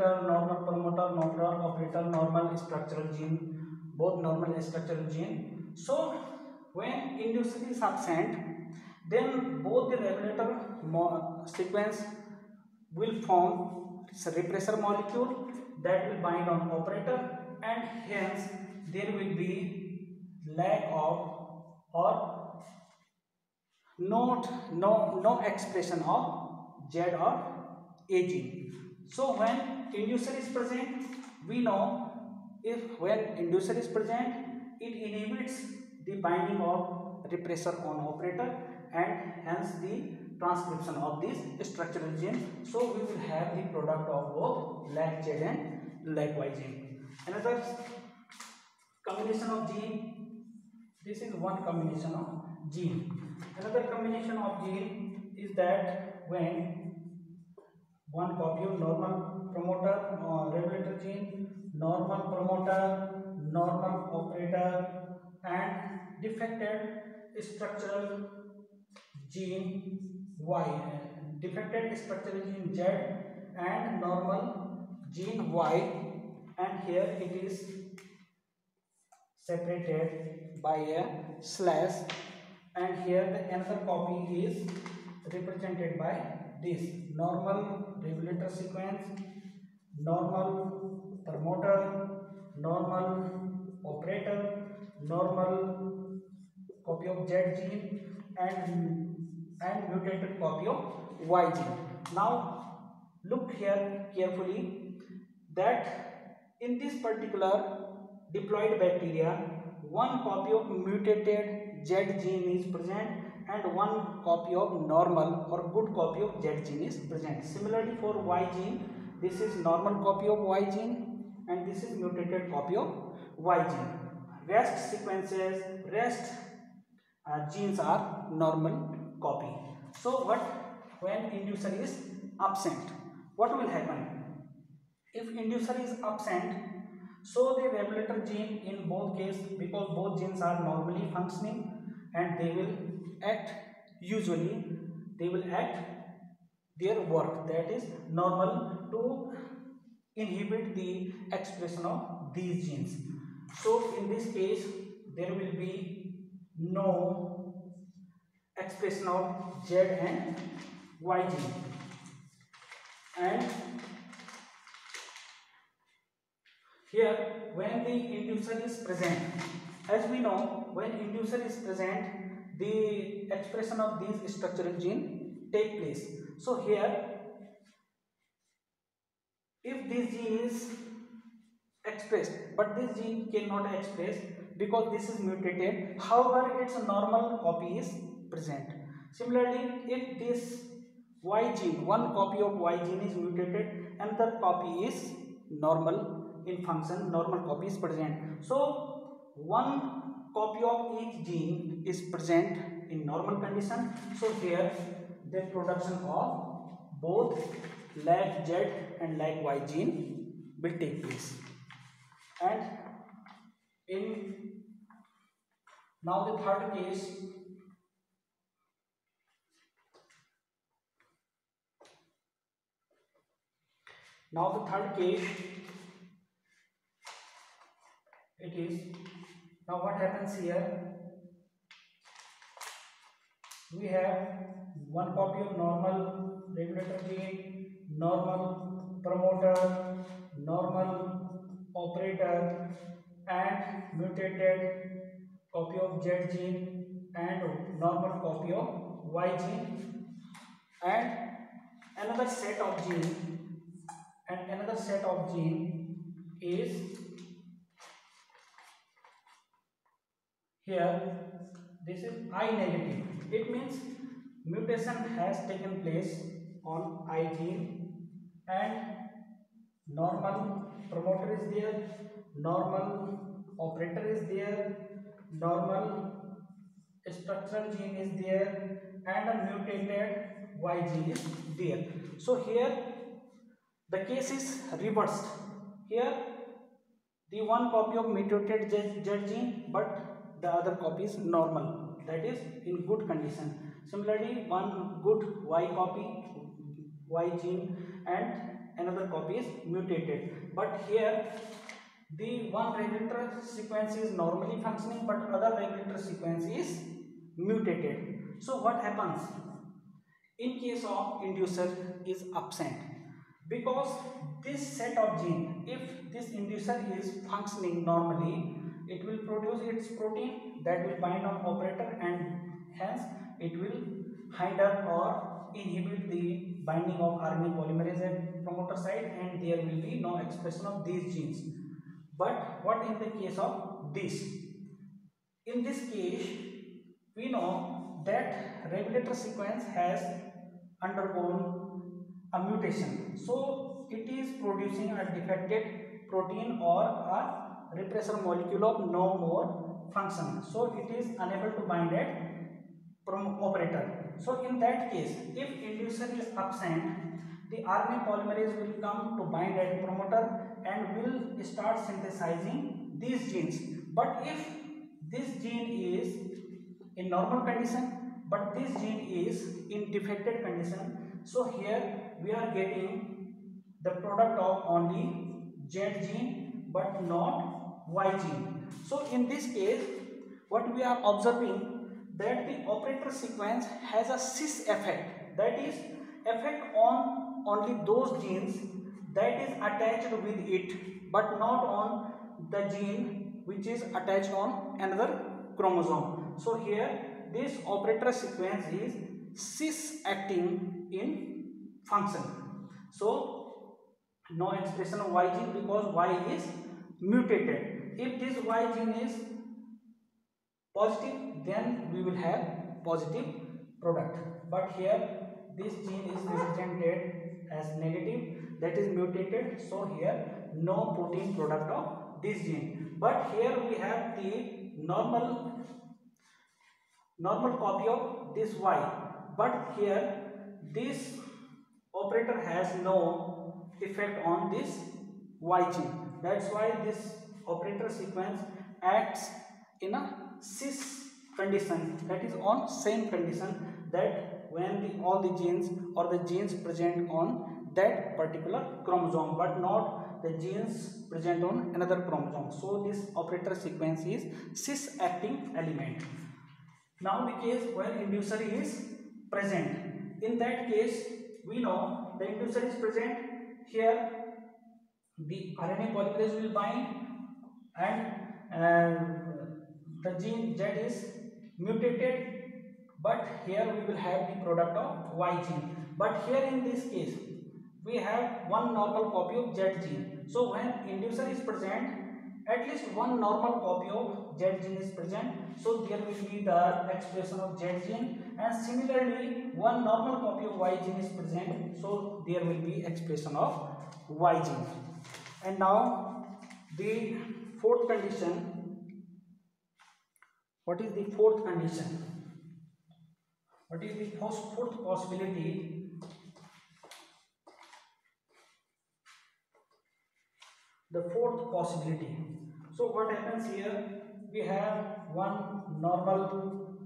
regulator, normal promoter, normal operator, normal structural gene, both normal structural gene. So when inducer is absent, then both the regulator sequence will form repressor molecule that will bind on operator, and hence there will be lack of or no expression of Z or A gene. So when inducer is present, we know if when inducer is present, it inhibits the binding of repressor on operator and hence the transcription of this structural gene. So we will have the product of both lac Z and lac Y gene. Another combination of gene, this is one combination of gene. Another combination of gene is that when one copy of normal promoter regulator gene, normal promoter, normal operator, and defected structural gene Y, defected structural gene Z, and normal gene Y, and here it is separated by a slash, and here the another copy is represented by this normal regulator sequence, normal promoter, normal operator, normal copy of Z gene, and mutated copy of Y gene. Now look here carefully that in this particular diploid bacteria, one copy of mutated Z gene is present and one copy of normal or good copy of Z gene is present. Similarly for Y gene, this is normal copy of Y gene and this is mutated copy of Y gene. Rest sequences, rest genes are normal copy. So what when inducer is absent, what will happen? If inducer is absent, so the regulator gene in both cases, because both genes are normally functioning and they will act, usually they will act their work, that is normal, to inhibit the expression of these genes. So in this case there will be no expression of Z and Y gene, and here when the inducer is present, as we know when inducer is present, the expression of these structural gene take place. So here if this gene is expressed, but this gene cannot express because this is mutated, however its normal copy is present. Similarly, if this Y gene, one copy of Y gene is mutated, another copy is normal in function, normal copy is present. So one copy of each gene is present in normal condition. So here the production of both lac Z and lac Y gene will take place. And in now the third case, it is, now what happens here, we have one copy of normal regulator gene, normal promoter, normal operator, and mutated copy of Z gene and normal copy of Y gene, and another set of gene is here, this is I negative. It means mutation has taken place on I gene and normal promoter is there, normal operator is there, normal structural gene is there, and a mutated Y gene is there. So here the case is reversed. Here the one copy of mutated Z gene, but the other copy is normal, that is in good condition. Similarly, one good Y copy, Y gene, and another copy is mutated. But here the one regulator sequence is normally functioning, but other regulator sequence is mutated. So what happens in case of inducer is absent? Because this set of gene, if this inducer is functioning normally, it will produce its protein that will bind on operator, and hence it will hinder or inhibit the binding of RNA polymerase at promoter site, and there will be no expression of these genes. But what in the case of this? In this case, we know that regulator sequence has undergone a mutation, so it is producing a defected protein or a repressor molecule of no more function, so it is unable to bind at operator. So in that case, if inducer is absent, the RNA polymerase will come to bind at promoter and will start synthesizing these genes. But if this gene is in normal condition, but this gene is in defected condition, so here we are getting the product of only Z gene but not Y gene. So in this case, what we are observing, that the operator sequence has a cis effect, that is effect on only those genes that is attached with it, but not on the gene which is attached on another chromosome. So here this operator sequence is cis acting in function. So no expression of Y gene because Y is mutated. If this Y gene is positive, then we will have positive product, but here this gene is represented as negative, that is mutated, so here no protein product of this gene. But here we have the normal copy of this Y, but here this operator has no effect on this Y gene. That's why this operator sequence acts in a cis condition, that is on same condition, that when all the genes or the genes present on that particular chromosome but not the genes present on another chromosome. So this operator sequence is cis acting element. Now the case when inducer is present, in that case we know the inducer is present, here the RNA polymerase will bind and the gene Z is mutated, but here we will have the product of Y gene. But here in this case we have one normal copy of Z gene. So when inducer is present, at least one normal copy of Z gene is present, so there will be the expression of Z gene, and similarly one normal copy of Y gene is present, so there will be expression of Y gene. And now the fourth condition. What is the fourth condition? What is the fourth possibility? The fourth possibility. So what happens here? We have one normal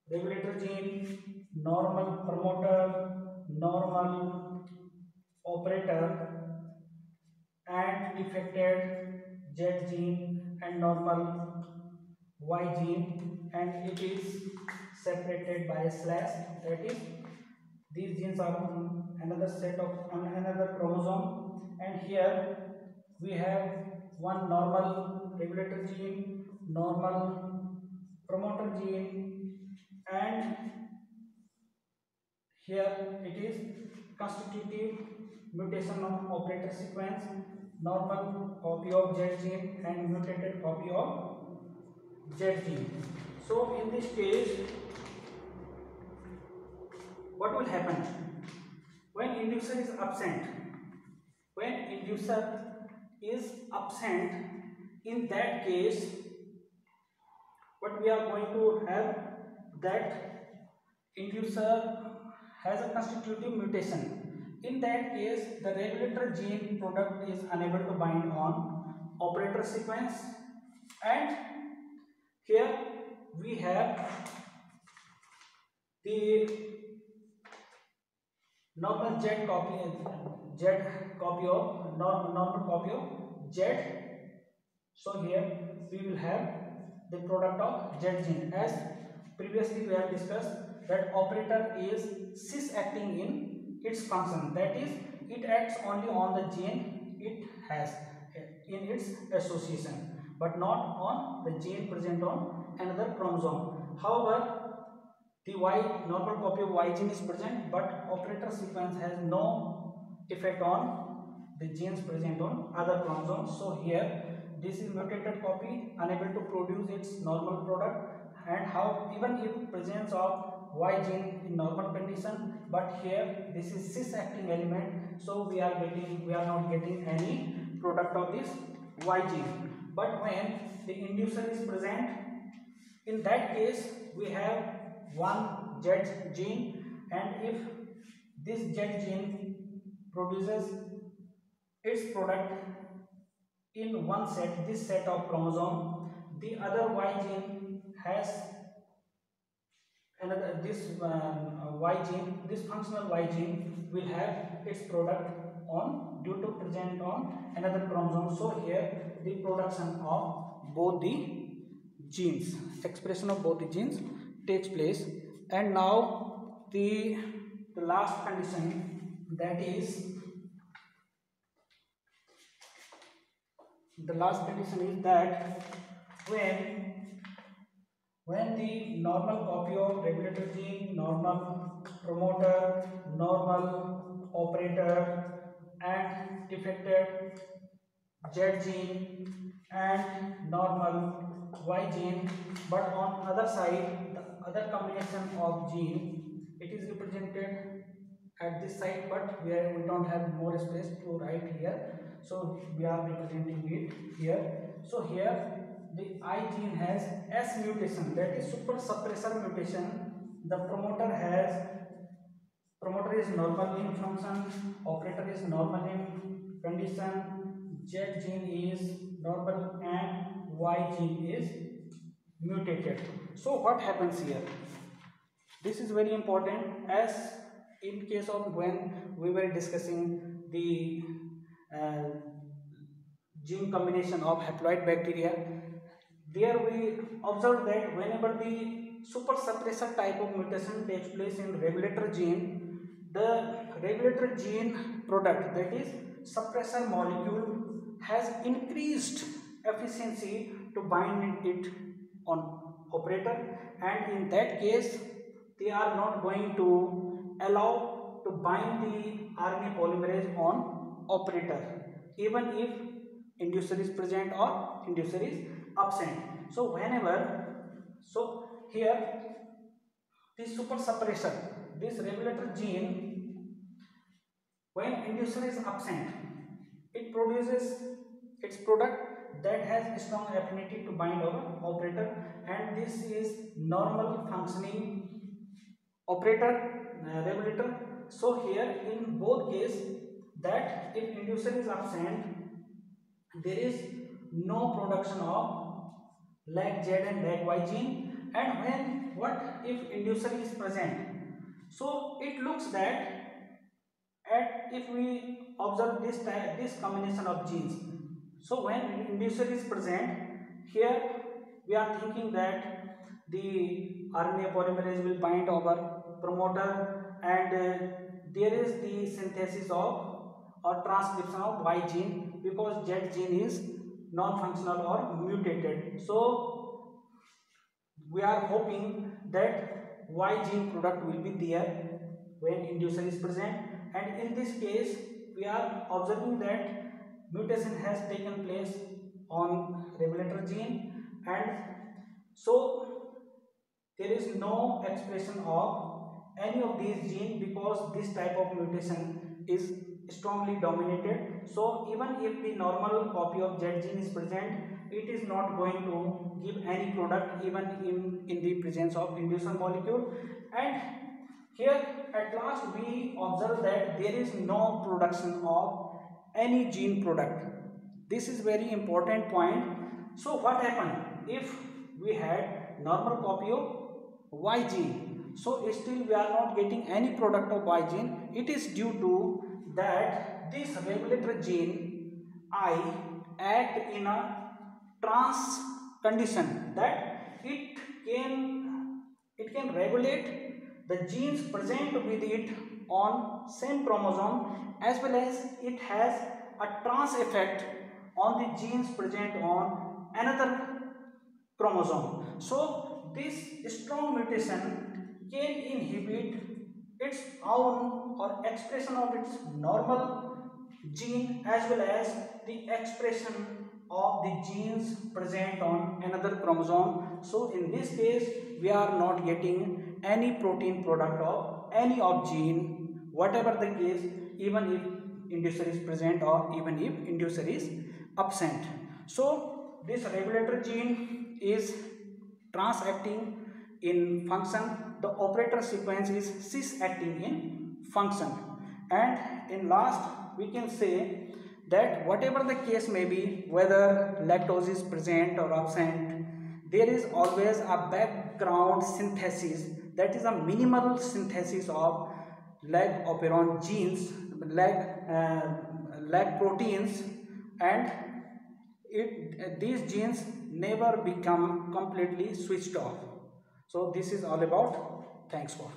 regulator gene, normal promoter, normal operator, and defected Z gene and normal Y gene, and it is separated by a slash, that is these genes are on another set of another chromosome, and here we have one normal regulator gene, normal promoter gene, and here it is constitutive mutation of operator sequence, normal copy of Z gene and mutated copy of Z gene. So in this case, what will happen when inducer is absent? When inducer is absent, in that case, what we are going to have, that inducer has a constitutive mutation. In that case, the regulator gene product is unable to bind on operator sequence, and here we have the normal Z Z copy of normal copy of Z. So here we will have the product of Z gene. As previously we have discussed that operator is cis acting in its function, that is it acts only on the gene it has in its association, but not on the gene present on another chromosome. However, the normal copy of Y gene is present, but operator sequence has no effect on the genes present on other chromosomes. So here this is mutated copy, unable to produce its normal product, and how even if presence of Y gene in normal condition, but here this is cis acting element, so we are not getting any product of this Y gene. But when the inducer is present, in that case we have one Z gene, and if this Z gene produces its product in one set, this set of chromosome, the other Y gene has another Y gene, this functional Y gene will have its product on due to present on another chromosome. So here the production of both the genes, expression of both the genes takes place. And now the last condition, that is that when the normal copy of regulator gene, normal promoter, normal operator and defected Z gene and normal Y gene, but on other side the other combination of gene, it is represented at this side, but where we don't have more space to write here, so we are representing it here. So here the I gene has S mutation, that is super suppressor mutation. The promoter is normal in function, operator is normal in condition, Z gene is normal and Y gene is mutated. So what happens here? This is very important, as in case of when we were discussing the uh, gene combination of haploid bacteria, there we observed that whenever the super suppressor type of mutation takes place in regulator gene, the regulator gene product, that is suppressor molecule, has increased efficiency to bind it on operator, and in that case they are not going to allow to bind the RNA polymerase on operator, even if inducer is present or inducer is absent. So here this super suppressor, this regulator gene, when inducer is absent, it produces its product that has strong affinity to bind our operator, and this is normal functioning operator regulator. So here in both cases, that if inducer is absent, there is no production of lag Z and lag Y gene, and when what if inducer is present, so it looks that if we observe this combination of genes, so when inducer is present, here we are thinking that the RNA polymerase will bind our promoter, and there is the synthesis of or transcription of Y gene, because Z gene is non-functional or mutated. So we are hoping that Y gene product will be there when inducer is present, and in this case we are observing that mutation has taken place on regulator gene, and so there is no expression of any of these genes, because this type of mutation is strongly dominated. So even if the normal copy of Z gene is present, it is not going to give any product even in the presence of inducer molecule. And here at last we observe that there is no production of any gene product. This is very important point. So what happened if we had normal copy of Y gene? So still we are not getting any product of Y gene. It is due to that this regulator gene I act in a trans condition, that it can regulate the genes present with it on same chromosome, as well as it has a trans effect on the genes present on another chromosome. So this strong mutation can inhibit its own or expression of its normal gene, as well as the expression of the genes present on another chromosome. So in this case we are not getting any protein product of any of gene, whatever the case, even if inducer is present or even if inducer is absent. So this regulator gene is trans-acting in function, the operator sequence is cis-acting in function, and in last we can say that whatever the case may be, whether lactose is present or absent, there is always a background synthesis, that is a minimal synthesis of lag operon genes, lag proteins, and these genes never become completely switched off. So this is all about. Thanks for